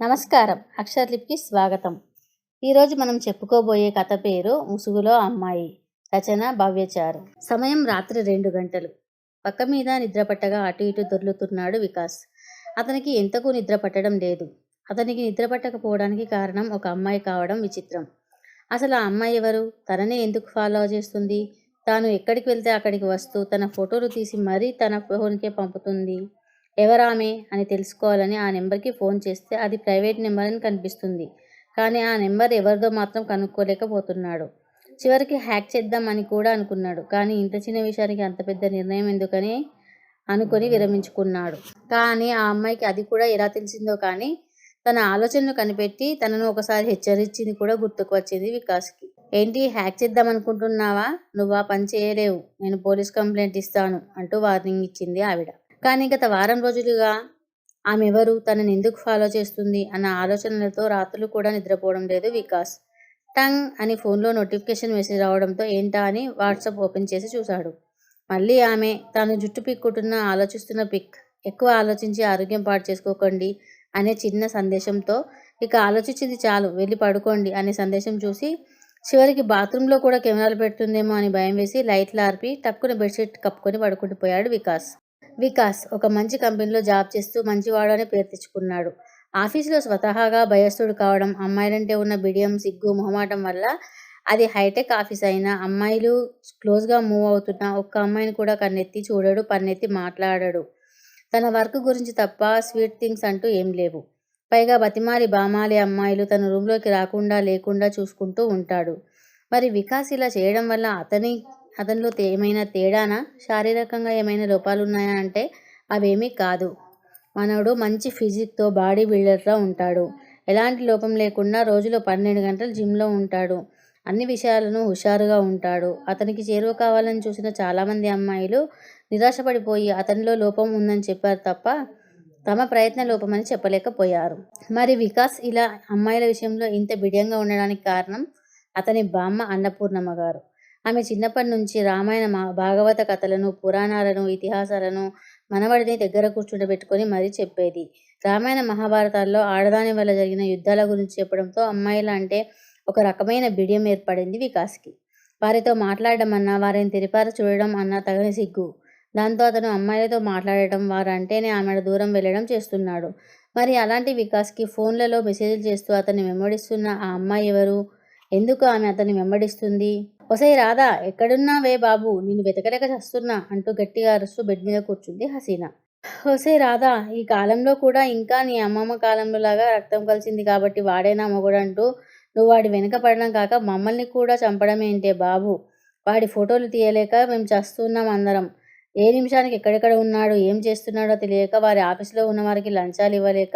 నమస్కారం. అక్షరలిపికి స్వాగతం. ఈరోజు మనం చెప్పుకోబోయే కథ పేరు ముసుగులో అమ్మాయి. రచన భవ్యచారు. సమయం రాత్రి 2 గంటలు. పక్క మీద నిద్రపట్టగా అటు ఇటు దొర్లుతున్నాడు వికాస్. అతనికి ఎంతకు నిద్ర పట్టడం లేదు. అతనికి నిద్ర పట్టకపోవడానికి కారణం ఒక అమ్మాయి కావడం విచిత్రం. అసలు ఆ అమ్మాయి ఎవరు? తననే ఎందుకు ఫాలో చేస్తుంది? తాను ఎక్కడికి వెళ్తే అక్కడికి వస్తూ తన ఫోటోలు తీసి మరీ తన ఫోన్కే పంపుతుంది. ఎవరామె అని తెలుసుకోవాలని ఆ నెంబర్కి ఫోన్ చేస్తే అది ప్రైవేట్ నెంబర్ అని కనిపిస్తుంది. కానీ ఆ నెంబర్ ఎవరిదో మాత్రం కనుక్కోలేకపోతున్నాడు. చివరికి హ్యాక్ చేద్దాం అని కూడా అనుకున్నాడు. కానీ ఇంత చిన్న విషయానికి అంత పెద్ద నిర్ణయం ఎందుకని అనుకొని విరమించుకున్నాడు. కానీ ఆ అమ్మాయికి అది కూడా ఎలా తెలిసిందో కానీ తన ఆలోచనలు కనిపెట్టి తనను ఒకసారి హెచ్చరించింది కూడా గుర్తుకు వచ్చింది వికాస్కి. ఏంటి, హ్యాక్ చేద్దాం అనుకుంటున్నావా? నువ్వు ఆ పని చేయలేవు, నేను పోలీస్ కంప్లైంట్ ఇస్తాను అంటూ వార్నింగ్ ఇచ్చింది ఆవిడ. కానీ గత వారం రోజులుగా ఆమె ఎవరు, తనని ఎందుకు ఫాలో చేస్తుంది అన్న ఆలోచనలతో రాత్రులు కూడా నిద్రపోవడం లేదు వికాస్. టంగ్ అని ఫోన్లో నోటిఫికేషన్ మెసేజ్ రావడంతో ఏంటా అని వాట్సాప్ ఓపెన్ చేసి చూశాడు. మళ్ళీ ఆమె తాను జుట్టు పిక్కుంటున్న ఆలోచిస్తున్న పిక్. ఎక్కువ ఆలోచించి ఆరోగ్యం పాడు చేసుకోకండి అనే చిన్న సందేశంతో ఇక ఆలోచించింది చాలు, వెళ్ళి పడుకోండి అనే సందేశం చూసి చివరికి బాత్రూంలో కూడా కెమెరాలు పెడుతుందేమో అని భయం వేసి లైట్లు ఆర్పి టక్కున బెడ్షీట్ కప్పుకొని పడుకుండిపోయాడు వికాస్ ఒక మంచి కంపెనీలో జాబ్ చేస్తూ మంచివాడు అని పేరు తెచ్చుకున్నాడు. ఆఫీసులో స్వతహాగా భయస్థుడు కావడం, అమ్మాయిలంటే ఉన్న బిడియం, సిగ్గు, మొహమాటం వల్ల అది హైటెక్ ఆఫీస్ అయినా అమ్మాయిలు క్లోజ్గా మూవ్ అవుతున్నా ఒక్క అమ్మాయిని కూడా కన్నెత్తి చూడడు, పన్నెత్తి మాట్లాడడు. తన వర్క్ గురించి తప్ప స్వీట్ థింగ్స్ అంటూ ఏం లేవు. పైగా బతిమాలి బామాలి అమ్మాయిలు తన రూమ్లోకి రాకుండా లేకుండా చూసుకుంటూ ఉంటాడు. మరి వికాస్ ఇలా చేయడం వల్ల అతనిలో ఏమైనా తేడానా, శారీరకంగా ఏమైనా లోపాలున్నాయా అంటే అవేమీ కాదు. మనోడు మంచి ఫిజిక్తో బాడీ బిల్డర్లా ఉంటాడు. ఎలాంటి లోపం లేకుండా రోజులో 12 గంటలు జిమ్లో ఉంటాడు. అన్ని విషయాలను హుషారుగా ఉంటాడు. అతనికి చేరువ కావాలని చూసిన చాలామంది అమ్మాయిలు నిరాశపడిపోయి అతనిలో లోపం ఉందని చెప్పారు తప్ప తమ ప్రయత్న లోపమని చెప్పలేకపోయారు. మరి వికాస్ ఇలా అమ్మాయిల విషయంలో ఇంత బిడియంగా ఉండడానికి కారణం అతని బామ్మ అన్నపూర్ణమ్మ గారు. ఆమె చిన్నప్పటి నుంచి రామాయణ భాగవత కథలను, పురాణాలను, ఇతిహాసాలను మనవడిని దగ్గర కూర్చుండబెట్టుకొని మరీ చెప్పేది. రామాయణ మహాభారతాల్లో ఆడదాని వల్ల జరిగిన యుద్ధాల గురించి చెప్పడంతో అమ్మాయిల అంటే ఒక రకమైన బిడియం ఏర్పడింది వికాస్కి. వారితో మాట్లాడడం అన్నా, వారిని తెరిపార చూడడం అన్నా తగని సిగ్గు. దాంతో అతను అమ్మాయిలతో మాట్లాడటం, వారంటేనే ఆమె దూరం వెళ్ళడం చేస్తున్నాడు. మరి అలాంటి వికాస్కి ఫోన్లలో మెసేజ్లు చేస్తూ అతన్ని వెంబడిస్తున్న ఆ అమ్మాయి ఎవరు? ఎందుకు ఆమె అతన్ని వెంబడిస్తుంది? ఒసేయ్ రాధా, ఎక్కడున్నావే బాబు, నిన్ను వెతకలేక చస్తున్నా అంటూ గట్టిగా అరుస్తూ బెడ్ మీద కూర్చుంది హసీనా. ఒసేయ్ రాధా, ఈ కాలంలో కూడా ఇంకా నీ అమ్మమ్మ కాలంలో లాగా రక్తం కలిసింది కాబట్టి వాడేనా మొగుడంటూ నువ్వు వాడి వెనక పడడం కాక మమ్మల్ని కూడా చంపడం ఏంటే బాబు? వాడి ఫోటోలు తీయలేక మేము చస్తున్నాం అందరం. ఏ నిమిషానికి ఎక్కడెక్కడ ఉన్నాడో, ఏం చేస్తున్నాడో తెలియక వారి ఆఫీసులో ఉన్న వారికి లంచాలు ఇవ్వలేక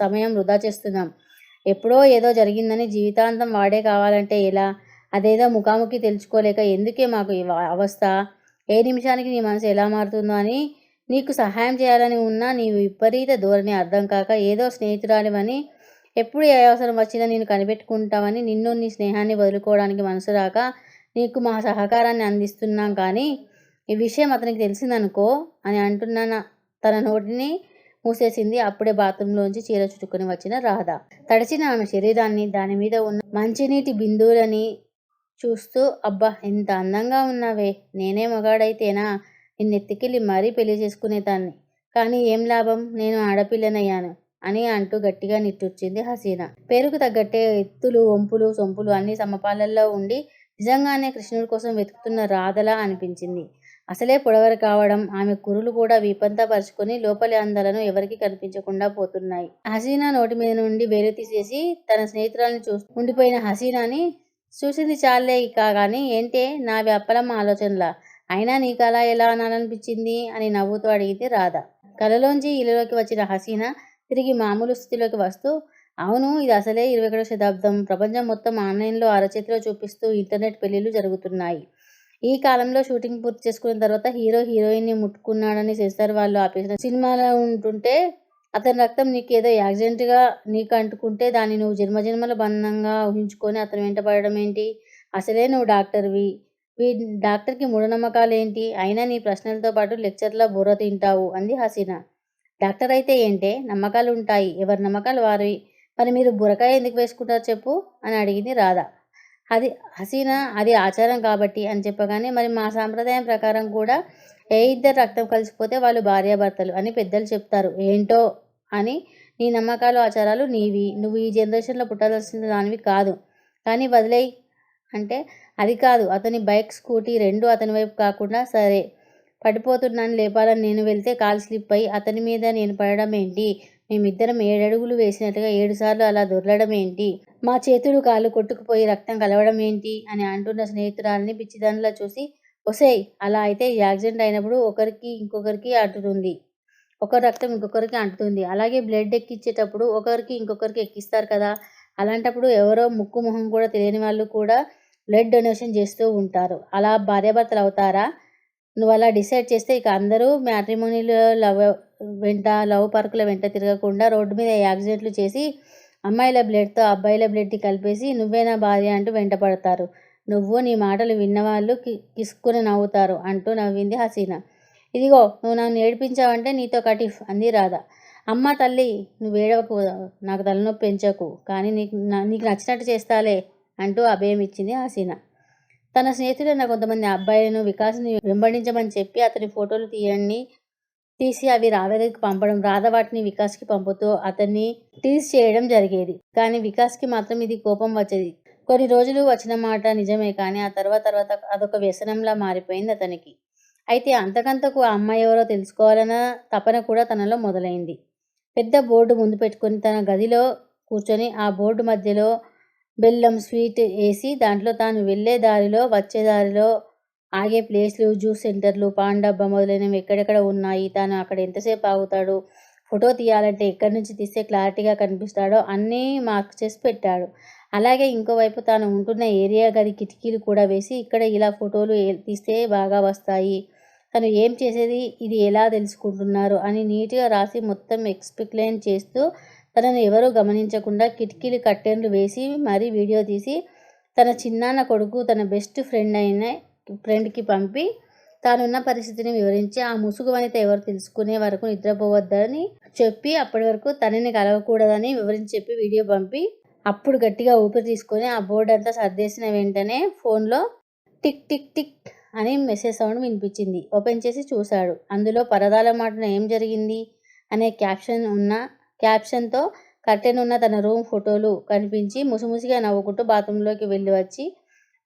సమయం వృధా చేస్తున్నాం. ఎప్పుడో ఏదో జరిగిందని జీవితాంతం వాడే కావాలంటే ఎలా? అదేదో ముఖాముఖి తెలుసుకోలేక ఎందుకే మాకు ఈ అవస్థ? ఏ నిమిషానికి నీ మనసు ఎలా మారుతుందో అని నీకు సహాయం చేయాలని ఉన్నా నీ విపరీత ధోరణి అర్థం కాక ఏదో స్నేహితురాలివని, ఎప్పుడు ఏ అవసరం వచ్చినా నేను కనిపెట్టుకుంటామని, నిన్ను నీ స్నేహాన్ని వదులుకోవడానికి మనసు రాక నీకు మా సహకారాన్ని అందిస్తున్నాం. కానీ ఈ విషయం అతనికి తెలిసిందనుకో అని అంటున్న తన నోటిని మూసేసింది అప్పుడే బాత్రూంలోంచి చీర చుట్టుకుని వచ్చిన రాధ. తడిచిన ఆమె శరీరాన్ని, దాని మీద ఉన్న మంచినీటి బిందువులని చూస్తూ, అబ్బా ఎంత అందంగా ఉన్నావే, నేనే మగాడైతేనా నిన్నెత్తికెళ్ళి మరీ పెళ్లి చేసుకునేదాన్ని. కానీ ఏం లాభం, నేను ఆడపిల్లనయ్యాను అని అంటూ గట్టిగా నిట్టూర్చింది హసీనా. పేరుకు తగ్గట్టే ఎత్తులు, వంపులు, సొంపులు అన్నీ సమపాలల్లో ఉండి నిజంగానే కృష్ణుడి కోసం వెతుకుతున్న రాధలా అనిపించింది. అసలే పొడవరు కావడం, ఆమె కురులు కూడా వీపంతా పరుచుకొని లోపలి అందాలను ఎవరికి కనిపించకుండా పోతున్నాయి. హసీనా నోటి మీద నుండి వేలు తీసేసి తన స్నేహితురాలని చూస్తూ ఉండిపోయిన హసీనాని చూసింది చాలే ఇక, కానీ ఏంటే నావి అప్పలమ్మ ఆలోచనలా? అయినా నీకు అలా ఎలా అనాలనిపించింది అని నవ్వుతూ అడిగింది రాధ. కలలోంచి ఇళ్ళలోకి వచ్చిన హసీనా తిరిగి మామూలు స్థితిలోకి వస్తూ, అవును, ఇది అసలే 21వ శతాబ్దం. ప్రపంచం మొత్తం ఆన్లైన్లో అరచేతిలో చూపిస్తూ ఇంటర్నెట్ పెళ్లిళ్ళు జరుగుతున్నాయి. ఈ కాలంలో షూటింగ్ పూర్తి చేసుకున్న తర్వాత హీరో హీరోయిన్ని ముట్టుకున్నాడని సెన్సార్ వాళ్ళు ఆపేసిన సినిమాలో ఉంటుంటే అతని రక్తం నీకేదో యాక్సిడెంట్గా నీకు అంటుకుంటే దాన్ని నువ్వు జన్మజన్మల బంధంగా ఊహించుకొని అతను వెంట పడడం ఏంటి? అసలే నువ్వు డాక్టర్వి, డాక్టర్కి మూఢనమ్మకాలేంటి? అయినా నీ ప్రశ్నలతో పాటు లెక్చర్లా బుర్ర తింటావు అంది హసీనా. డాక్టర్ అయితే ఏంటే, నమ్మకాలు ఉంటాయి, ఎవరి నమ్మకాలు వారివి. మరి మీరు బురకాయ ఎందుకు వేసుకుంటారు చెప్పు అని అడిగింది రాధ. అది హసీనా అది ఆచారం కాబట్టి అని చెప్పగానే, మరి మా సాంప్రదాయం ప్రకారం కూడా ఏ ఇద్దరు రక్తం కలిసిపోతే వాళ్ళు భార్యాభర్తలు అని పెద్దలు చెప్తారు. ఏంటో అని నీ నమ్మకాలు ఆచారాలు నీవి. నువ్వు ఈ జనరేషన్లో పుట్టాల్సిన దానివి కాదు. కానీ వదిలేయి అంటే, అది కాదు, అతని బైక్ స్కూటీ రెండూ అతని వైపు కాకుండా, సరే పడిపోతున్నాను లేపాలని నేను వెళ్తే కాలు స్లిప్ అయ్యి అతని మీద నేను పడడం ఏంటి? మేమిద్దరం 7 అడుగులు వేసినట్టుగా 7 సార్లు అలా దొర్లడం ఏంటి? మా చేతులు కాళ్ళు కొట్టుకుపోయి రక్తం కలవడం ఏంటి? అని అంటున్న స్నేహితురాలిని పిచ్చిదానిలా చూసి, ఒసేయ్, అలా అయితే యాక్సిడెంట్ అయినప్పుడు ఒకరికి ఇంకొకరికి అంటుతుంది. ఒకరి రక్తం ఇంకొకరికి అంటుతుంది. అలాగే బ్లడ్ ఎక్కించేటప్పుడు ఒకరికి ఇంకొకరికి ఎక్కిస్తారు కదా! అలాంటప్పుడు ఎవరో ముక్కు మొహం కూడా తెలియని వాళ్ళు కూడా బ్లడ్ డొనేషన్ చేస్తూ ఉంటారు. అలా భార్యాభర్తలు అవుతారా? నువ్వు అలా డిసైడ్ చేస్తే ఇక అందరూ మ్యాట్రిమోనీలో లవ్ పార్కుల వెంట తిరగకుండా రోడ్డు మీద యాక్సిడెంట్లు చేసి అమ్మాయిల బ్లడ్తో అబ్బాయిల బ్లడ్ని కలిపేసి నువ్వే నా భార్య అంటూ వెంట పడతారు. నువ్వు నీ మాటలు విన్నవాళ్ళు కిసుక్కుని నవ్వుతారు అంటూ నవ్వింది హసీనా. ఇదిగో, నువ్వు నన్ను ఏడిపించావంటే నీతో కటిఫ్ అంది రాధ. అమ్మ తల్లి, నువ్వు ఏడవకు, నాకు తలనొప్పి పెంచకు, కానీ నీకు నచ్చినట్టు చేస్తాలే అంటూ అభయం ఇచ్చింది హసీనా. తన స్నేహితులైన కొంతమంది అబ్బాయిలను వికాస్ని వెంబడించమని చెప్పి అతని ఫోటోలు తీసి అవి రాధకి పంపడం, రాధ వాటిని వికాస్కి పంపుతూ అతన్ని టీజ్ చేయడం జరిగేది. కానీ వికాస్కి మాత్రం ఇది కోపం వచ్చేది. కొన్ని రోజులు వచ్చిన మాట నిజమే, కానీ ఆ తర్వాత అదొక వ్యసనంలా మారిపోయింది అతనికి. అయితే అంతకంతకు ఆ అమ్మాయి ఎవరో తెలుసుకోవాలన్న తపన కూడా తనలో మొదలైంది. పెద్ద బోర్డు ముందు పెట్టుకొని తన గదిలో కూర్చొని ఆ బోర్డు మధ్యలో బెల్లం స్వీట్ వేసి దాంట్లో తాను వెళ్ళే దారిలో, వచ్చే దారిలో ఆగే ప్లేస్లు, జ్యూస్ సెంటర్లు, పాన్ డబ్బా మొదలైనవి ఎక్కడెక్కడ ఉన్నాయి, తాను అక్కడ ఎంతసేపు ఆగుతాడు, ఫోటో తీయాలంటే ఎక్కడి నుంచి తీస్తే క్లారిటీగా కనిపిస్తాడో అన్నీ మార్క్ చేసి పెట్టాడు. అలాగే ఇంకోవైపు తాను ఉంటున్న ఏరియా గది కిటికీలు కూడా వేసి, ఇక్కడ ఇలా ఫోటోలు తీస్తే బాగా వస్తాయి, తను ఏం చేసేది, ఇది ఎలా తెలుసుకుంటున్నారు అని నీట్గా రాసి మొత్తం ఎక్స్ప్లెయిన్ చేస్తూ తనను ఎవరూ గమనించకుండా కిటికీలు కర్టెన్లు వేసి మరీ వీడియో తీసి తన చిన్నాన్న కొడుకు, తన బెస్ట్ ఫ్రెండ్కి పంపి తానున్న పరిస్థితిని వివరించి ఆ ముసుగు వనిత ఎవరు తెలుసుకునే వరకు నిద్రపోవద్దని చెప్పి, అప్పటి వరకు తనని కలవకూడదని వివరించి చెప్పి వీడియో పంపి, అప్పుడు గట్టిగా ఊపిరి తీసుకొని ఆ బోర్డు అంతా సర్దేసిన వెంటనే ఫోన్లో టిక్ టిక్ టిక్ అని మెసేజ్ సౌండ్ వినిపించింది. ఓపెన్ చేసి చూశాడు. అందులో పరదాల మాటన ఏం జరిగింది అనే క్యాప్షన్తో కర్టెన్ ఉన్న తన రూమ్ ఫోటోలు కనిపించి ముసిముసిగా నవ్వుకుంటూ బాత్రూంలోకి వెళ్ళి వచ్చి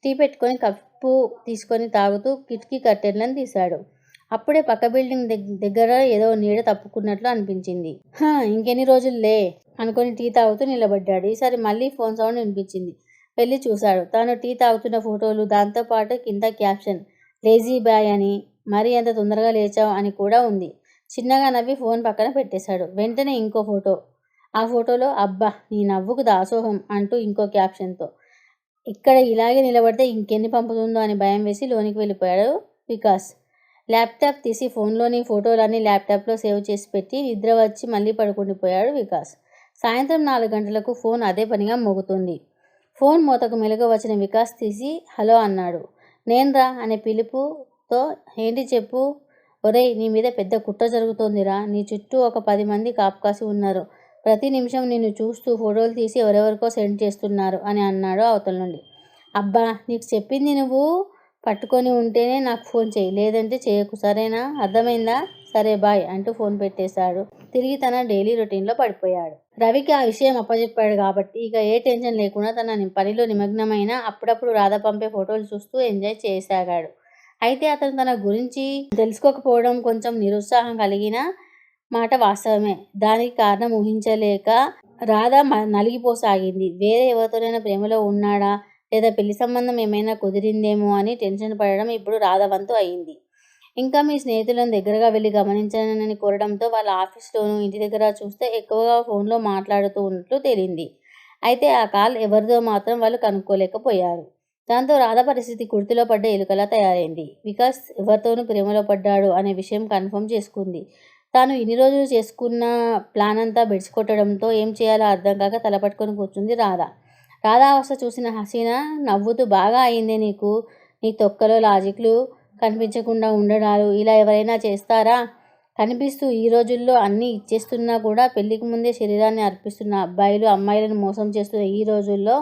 టీ పెట్టుకొని కప్పు తీసుకొని తాగుతూ కిటికీ కర్టెన్లను తీశాడు. అప్పుడే పక్క బిల్డింగ్ దగ్గర ఏదో నీడ తప్పుకున్నట్లు అనిపించింది. ఇంకెన్ని రోజుల్లే అనుకొని టీ తాగుతూ నిలబడ్డాడు. ఈసారి మళ్ళీ ఫోన్ సౌండ్ వినిపించింది. వెళ్ళి చూశాడు. తాను టీ తాగుతున్న ఫోటోలు, దాంతోపాటు కింద క్యాప్షన్ లేజీ బాయ్ అని, మరీ ఎంత తొందరగా లేచావు అని కూడా ఉంది. చిన్నగా నవ్వి ఫోన్ పక్కన పెట్టేశాడు. వెంటనే ఇంకో ఫోటో. ఆ ఫోటోలో అబ్బా నీ నవ్వుకు దాసోహం అంటూ ఇంకో క్యాప్షన్తో, ఇక్కడ ఇలాగే నిలబడితే ఇంకెన్ని పంపుతుందో అని భయం వేసి లోనికి వెళ్ళిపోయాడు వికాస్. ల్యాప్టాప్ తీసి ఫోన్లోని ఫోటోలన్నీ ల్యాప్టాప్లో సేవ్ చేసి పెట్టి నిద్ర వచ్చి మళ్ళీ పడుకుండిపోయాడు వికాస్. సాయంత్రం 4 గంటలకు ఫోన్ అదే పనిగా మోగుతుంది. ఫోన్ మోతకు మెలుగు వచ్చిన వికాస్ తీసి హలో అన్నాడు. నేన్రా అనే పిలుపుతో, ఏంటి చెప్పు. ఒరేయ్, నీ మీద పెద్ద కుట్ర జరుగుతోందిరా. నీ చుట్టూ ఒక 10 మంది కాపుకాసి ఉన్నారు. ప్రతి నిమిషం నిన్ను చూస్తూ ఫోటోలు తీసి ఎవరెవరికో సెండ్ చేస్తున్నారు అని అన్నాడు అవతల నుండి. అబ్బా, నీకు చెప్పింది నువ్వు పట్టుకొని ఉంటేనే నాకు ఫోన్ చేయి, లేదంటే చేయకు, సరేనా, అర్థమైందా? సరే బాయ్ అంటూ ఫోన్ పెట్టేశాడు. తిరిగి తన డైలీ రొటీన్లో పడిపోయాడు. రవికి ఆ విషయం అప్పచెప్పాడు కాబట్టి ఇక ఏ టెన్షన్ లేకుండా తన పనిలో నిమగ్నమైన అప్పుడప్పుడు రాధ పంపే ఫోటోలు చూస్తూ ఎంజాయ్ చేయసాగాడు. అయితే అతను తన గురించి తెలుసుకోకపోవడం కొంచెం నిరుత్సాహం కలిగిన మాట వాస్తవమే. దానికి కారణం ఊహించలేక రాధ నలిగిపోసాగింది. వేరే ఎవరితోనైనా ప్రేమలో ఉన్నాడా, లేదా పెళ్లి సంబంధం ఏమైనా కుదిరిందేమో అని టెన్షన్ పడడం ఇప్పుడు రాధ వంతు అయింది. ఇంకా మీ స్నేహితులను దగ్గరగా వెళ్ళి గమనించానని కోరడంతో వాళ్ళ ఆఫీస్లోనూ ఇంటి దగ్గర చూస్తే ఎక్కువగా ఫోన్లో మాట్లాడుతూ ఉన్నట్లు తేలింది. అయితే ఆ కాల్ ఎవరిదో మాత్రం వాళ్ళు కనుక్కోలేకపోయారు. దాంతో రాధ పరిస్థితి కుర్తిలో పడ్డ ఎలుకలా తయారైంది. వికాస్ ఎవరితోనూ ప్రేమలో పడ్డాడు అనే విషయం కన్ఫర్మ్ చేసుకుంది. తాను ఇన్ని రోజులు చేసుకున్న ప్లాన్ అంతా బెడిసికొట్టడంతో ఏం చేయాలో అర్థం కాక తలపట్టుకొని కూర్చుంది రాధ. రాధ అవస్థ చూసిన హసీనా నవ్వుతూ, బాగా అయిందే నీకు, నీ తొక్కలో లాజిక్లు కనిపించకుండా ఉండడాలు ఇలా ఎవరైనా చేస్తారా? కనిపిస్తూ ఈ రోజుల్లో అన్నీ ఇచ్చేస్తున్నా కూడా పెళ్లికి ముందే శరీరాన్ని అర్పిస్తున్న అబ్బాయిలు అమ్మాయిలను మోసం చేస్తున్న ఈ రోజుల్లో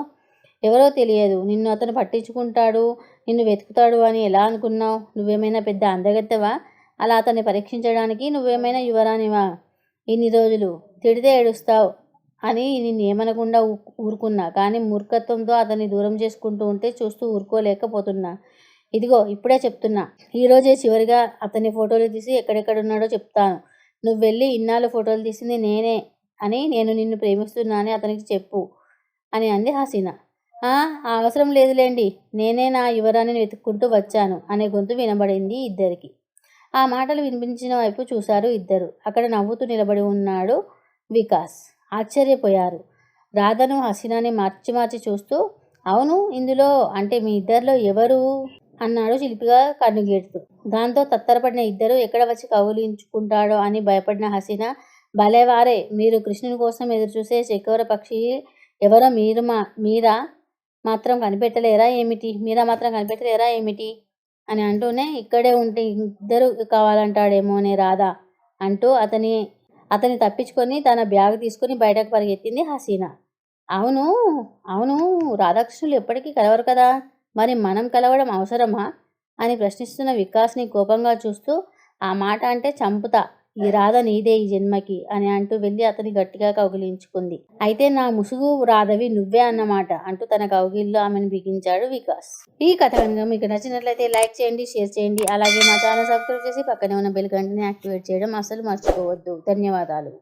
ఎవరో తెలియదు నిన్ను అతను పట్టించుకుంటాడు, నిన్ను వెతుకుతాడు అని ఎలా అనుకున్నావు? నువ్వేమైనా పెద్ద అందగత్తెవా? అలా అతన్ని పరీక్షించడానికి నువ్వేమైనా యువరానివా? ఇన్ని రోజులు తిడితే ఏడుస్తావు అని నిన్ను ఏమనకుండా ఊరుకున్నా, కానీ మూర్ఖత్వంతో అతన్ని దూరం చేసుకుంటూ ఉంటే చూస్తూ ఊరుకోలేకపోతున్నా. ఇదిగో ఇప్పుడే చెప్తున్నా, ఈరోజే చివరిగా అతని ఫోటోలు తీసి ఎక్కడెక్కడున్నాడో చెప్తాను. నువ్వు వెళ్ళి ఇన్నాళ్ళు ఫోటోలు తీసింది నేనే అని, నేను నిన్ను ప్రేమిస్తున్నానని అతనికి చెప్పు అని అంది హసీనా. ఆ అవసరం లేదులేండి, నేనే నా యువరాణిని వెతుక్కుంటూ వచ్చాను అనే గొంతు వినబడింది ఇద్దరికి. ఆ మాటలు వినిపించిన వైపు చూశారు ఇద్దరు. అక్కడ నవ్వుతూ నిలబడి ఉన్నాడు వికాస్. ఆశ్చర్యపోయారు. రాధను హసీనాని మార్చి మార్చి చూస్తూ, అవును ఇందులో అంటే మీ ఇద్దరిలో ఎవరు అన్నాడు చిలిపిగా కన్నుగీడుతూ. దాంతో తత్తరపడిన ఇద్దరు ఎక్కడ వచ్చి కౌలించుకుంటాడో అని భయపడిన హసీనా, భలేవారే, మీరు కృష్ణుని కోసం ఎదురుచూసే చకోర పక్షి ఎవరో మీరా మాత్రం కనిపెట్టలేరా ఏమిటి అని అంటూనే, ఇక్కడే ఉంటే ఇద్దరు కావాలంటాడేమోనే రాధ అంటూ అతని తప్పించుకొని తన బ్యాగ్ తీసుకుని బయటకు పరిగెత్తింది హసీనా. అవును అవును రాధాకృష్ణులు ఎప్పటికీ కలవరు కదా, మరి మనం కలవడం అవసరమా అని ప్రశ్నిస్తున్న వికాస్ని కోపంగా చూస్తూ, ఆ మాట అంటే చంపుతా, ఈ రాధ నీదే ఈ జన్మకి అని అంటూ వెళ్ళి అతని గట్టిగా కౌగిలించుకుంది. అయితే నా ముసుగు రాధవి నువ్వే అన్నమాట అంటూ తన కౌగిల్లో ఆమెను బిగించాడు వికాస్. ఈ కథ కనుక మీకు నచ్చినట్లయితే లైక్ చేయండి, షేర్ చేయండి, అలాగే మా ఛానల్ సబ్స్క్రైబ్ చేసి పక్కనే ఉన్న బెల్ గంటని యాక్టివేట్ చేయడం అస్సలు మర్చిపోవద్దు. ధన్యవాదాలు.